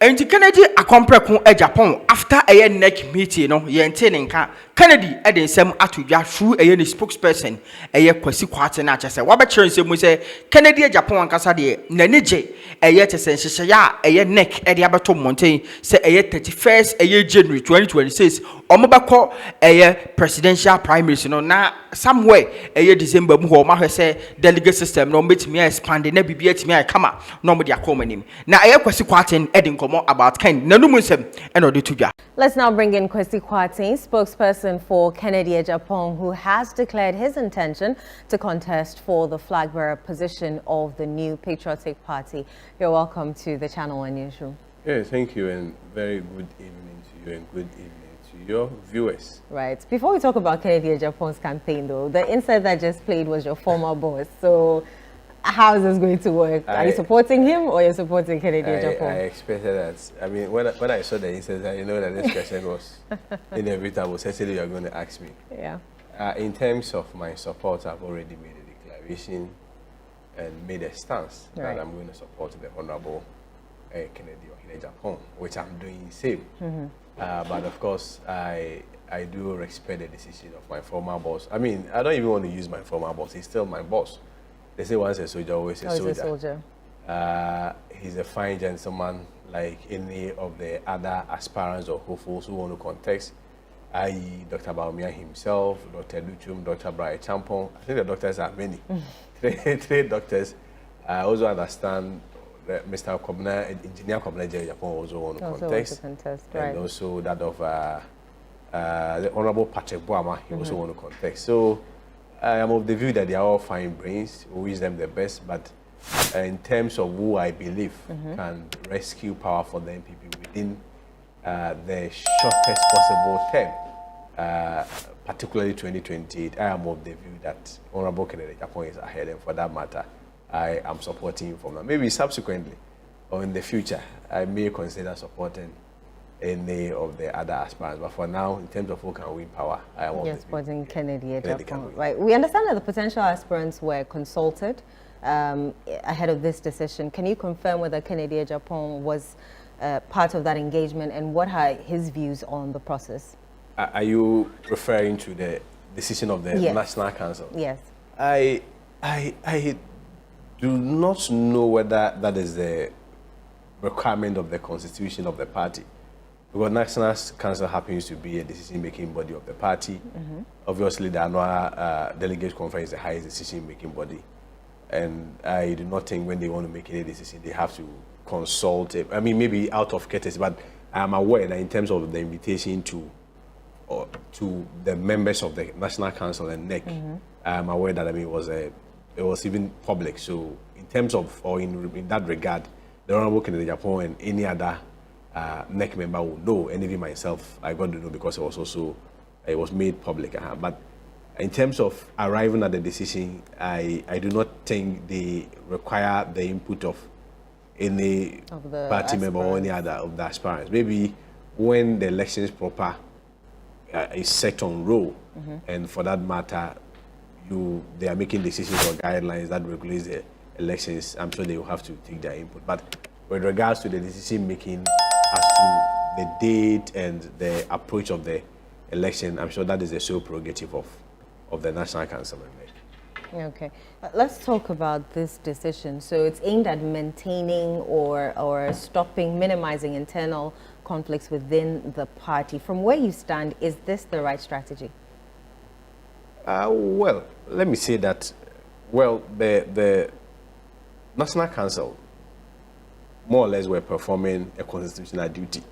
And Kennedy accompany Agyapong after a neck meeting, no, Yentenka. Kennedy adding some atuja through a spokesperson, a year Kwasi Quarter Natchez. What about we say Kennedy Agyapong and Casadi, Nanije, a year to say, a year neck at the Abaton Mountain, say a year 31st, a year January 2026, or Mobako, a year presidential primaries, you know, now somewhere a year December, Muhammad say delegate system, no meet me expanding, never be at me, I come up, nobody are calling him. Now, a year Kwasi Quarter, adding more about Ken Nanumusem and Odituja. Let's now bring in Kwasi Quarteng, spokesperson for Kennedy Agyapong, who has declared his intention to contest for the flag bearer position of the new Patriotic Party. You're welcome to the channel and newsroom. Yeah, thank you, and very good evening to you, and good evening to your viewers. Right. Before we talk about Kennedy Agyapong's campaign, though, the insert that just played was your former boss. So, how is this going to work? Are you supporting him or you're supporting Kennedy Agyapong? I expected that. I mean, when I saw the incident, you know that this question was inevitable. Certainly, you are going to ask me. Yeah. In terms of my support, I've already made a declaration and made a stance that I'm going to support the Honorable Kennedy Agyapong, which I'm doing the same. But of course, I do respect the decision of my former boss. I mean, I don't even want to use my former boss. He's still my boss. They say once a soldier, always a soldier. He's a fine gentleman, like any of the other aspirants or hopefuls who want to contest, i.e. Dr. Baumia himself, Dr. Luchum, Dr. Agyapong. I think the doctors are many. three doctors. I also understand that Mr. Kobna, Engineer Kobna Agyapong also want to contest. And also that of the Honorable Patrick Boama, he also want to contest. So I am of the view that they are all fine brains. We wish them the best, but in terms of who I believe can rescue power for the NPP within the shortest possible term, particularly 2028, I am of the view that Honorable Kennedy Agyapong is ahead, and for that matter, I am supporting him from now. Maybe subsequently or in the future, I may consider supporting any of the other aspirants, but for now, in terms of who can win power, I am supporting Kennedy Agyapong. Right. We understand that the potential aspirants were consulted ahead of this decision. Can you confirm whether Kennedy Agyapong was part of that engagement, and what are his views on the process? Are you referring to the decision of the National Council? Yes. I do not know whether that is the requirement of the constitution of the party. Because National Council happens to be a decision-making body of the party. Obviously, the annual delegate conference is the highest decision-making body. And I do not think when they want to make any decision, they have to consult it. I mean, maybe out of courtesy, but I am aware that in terms of the invitation to the members of the National Council and NEC, I am aware that it was even public. So in terms of, or in that regard, the Honorable Kennedy Agyapong and any other NEC member will know, and even myself, I got to know because it was made public. But in terms of arriving at the decision, I do not think they require the input of any party member or any other of the aspirants. Maybe when the elections proper is set on roll, and for that matter, they are making decisions or guidelines that regulates the elections, I'm sure they will have to take their input. But with regards to the decision making as to the date and the approach of the election, I'm sure that is the sole prerogative of the National Council. Okay, let's talk about this decision. So it's aimed at maintaining or stopping, minimizing internal conflicts within the party. From where you stand, is this the right strategy? Well, let me say that, well, the National Council more or less were performing a constitutional duty.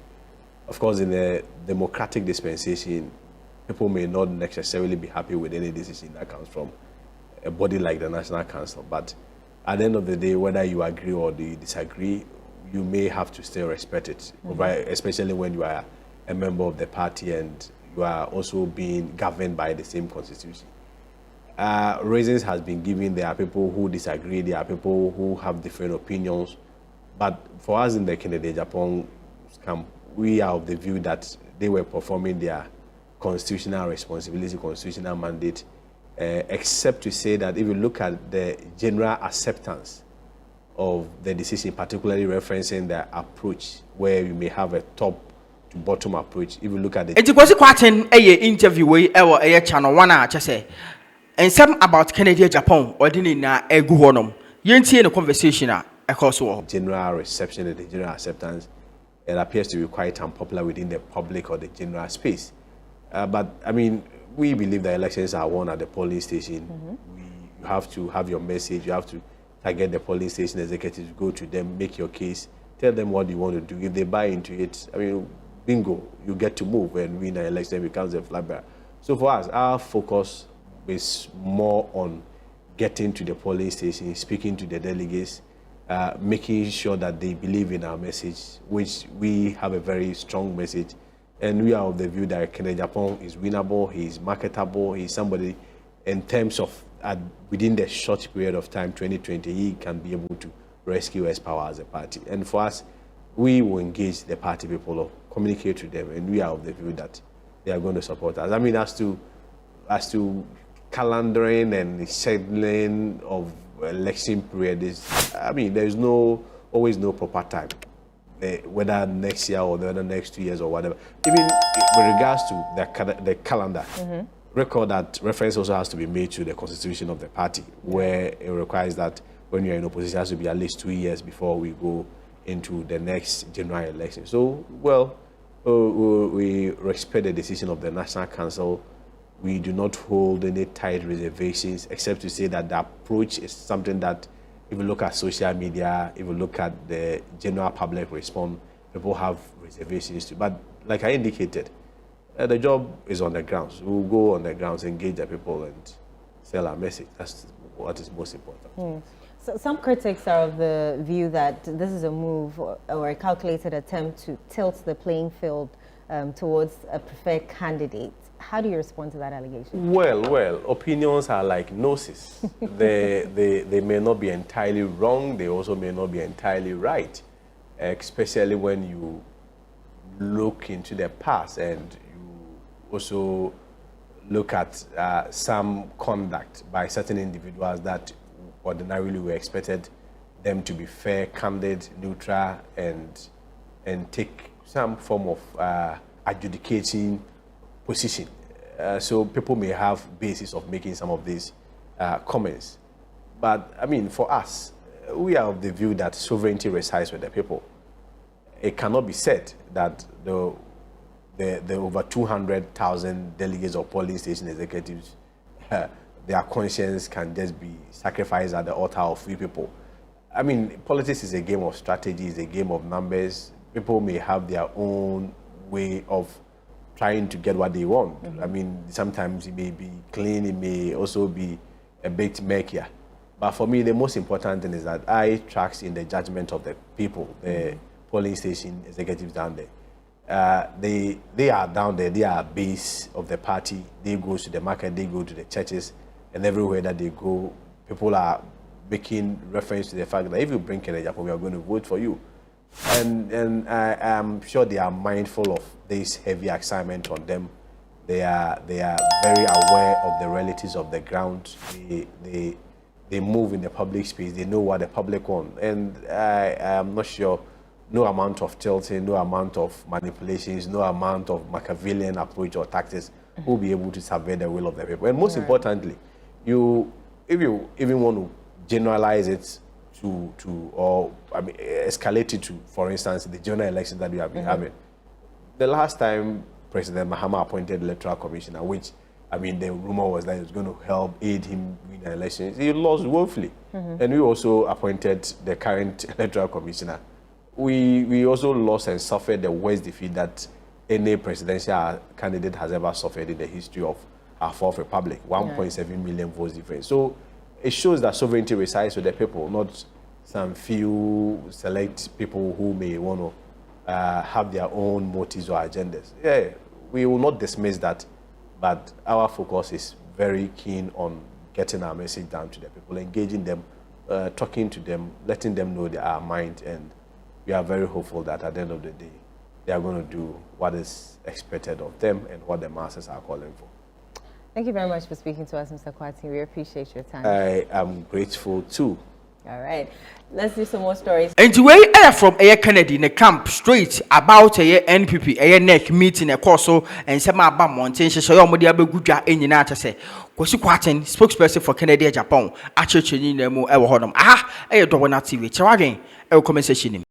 Of course, in a democratic dispensation, people may not necessarily be happy with any decision that comes from a body like the National Council. But at the end of the day, whether you agree or you disagree, you may have to still respect it, especially when you are a member of the party and you are also being governed by the same constitution. Reasons has been given. There are people who disagree. There are people who have different opinions. But for us in the Kennedy Agyapong camp, we are of the view that they were performing their constitutional responsibility, constitutional mandate, except to say that if you look at the general acceptance of the decision, particularly referencing the approach where you may have a top to bottom approach. If you look at the interview we channel 1 and some about Canada Japan or didn't egu honum yentie the conversation general reception and the general acceptance, it appears to be quite unpopular within the public or the general space. But I mean, we believe that elections are won at the polling station. You have to have your message. You have to target the polling station executives, go to them, make your case, tell them what you want to do. If they buy into it, I mean, bingo, you get to move and win an election, becomes a flag bearer. So for us, our focus is more on getting to the polling station, speaking to the delegates, making sure that they believe in our message, which we have a very strong message. And we are of the view that Agyapong is winnable, he is marketable, he is somebody in terms of within the short period of time, 2020, he can be able to rescue us power as a party. And for us, we will engage the party people or communicate to them, and we are of the view that they are going to support us. I mean, as to calendaring and scheduling of election period, I mean, there is always no proper time. Whether next year or the next 2 years or whatever. Even with regards to the calendar, record that reference also has to be made to the Constitution of the party, where it requires that when you're in opposition, it has to be at least 2 years before we go into the next general election. So, well, we respect the decision of the National Council. We do not hold any tight reservations, except to say that the approach is something that, if you look at social media, if you look at the general public response, people have reservations too. But like I indicated, the job is on the grounds. We'll go on the grounds, engage the people, and sell our message. That's what is most important. So some critics are of the view that this is a move or a calculated attempt to tilt the playing field towards a preferred candidate. How do you respond to that allegation? Well, opinions are like noses. they may not be entirely wrong. They also may not be entirely right, especially when you look into the past and you also look at some conduct by certain individuals that ordinarily we expected them to be fair, candid, neutral, and take some form of adjudicating position. So people may have basis of making some of these comments. But I mean, for us, we are of the view that sovereignty resides with the people. It cannot be said that the over 200,000 delegates or polling station executives, their conscience can just be sacrificed at the altar of free people. I mean, politics is a game of strategy, it's a game of numbers. People may have their own way of trying to get what they want. I mean, sometimes it may be clean, it may also be a bit murkier. But for me, the most important thing is that I trust in the judgment of the people, the polling station executives down there. They are down there, they are base of the party. They go to the market, they go to the churches, and everywhere that they go, people are making reference to the fact that if you bring Agyapong, we are going to vote for you. And I am sure they are mindful of this heavy assignment on them. They are very aware of the realities of the ground. They move in the public space. They know what the public want. And I am not sure, no amount of tilting, no amount of manipulations, no amount of Machiavellian approach or tactics will be able to subvert the will of the people. And most importantly, if you even want to generalize it or escalate it to, for instance, the general election that we have been having. The last time President Mahama appointed electoral commissioner, which, I mean, the rumor was that he was going to help aid him win the elections, he lost woefully. And we also appointed the current electoral commissioner. We also lost and suffered the worst defeat that any presidential candidate has ever suffered in the history of our fourth republic, 1.7 million votes difference. So it shows that sovereignty resides with the people, not some few select people who may want to have their own motives or agendas. Yeah, we will not dismiss that, but our focus is very keen on getting our message down to the people, engaging them, talking to them, letting them know they are mind, and we are very hopeful that at the end of the day, they are going to do what is expected of them and what the masses are calling for. Thank you very much for speaking to us, Mr. Kwati. We appreciate your time. I am grateful too. All right. Let's do some more stories. And the way air from Air Kennedy in the camp straight about a NPP a neck meeting a course and some about mountain so your media be good in United say Kwasi Kwaten spokesperson for Kennedy Agyapong actually nemu e wo hodom a Dowona TV chawagen e comment section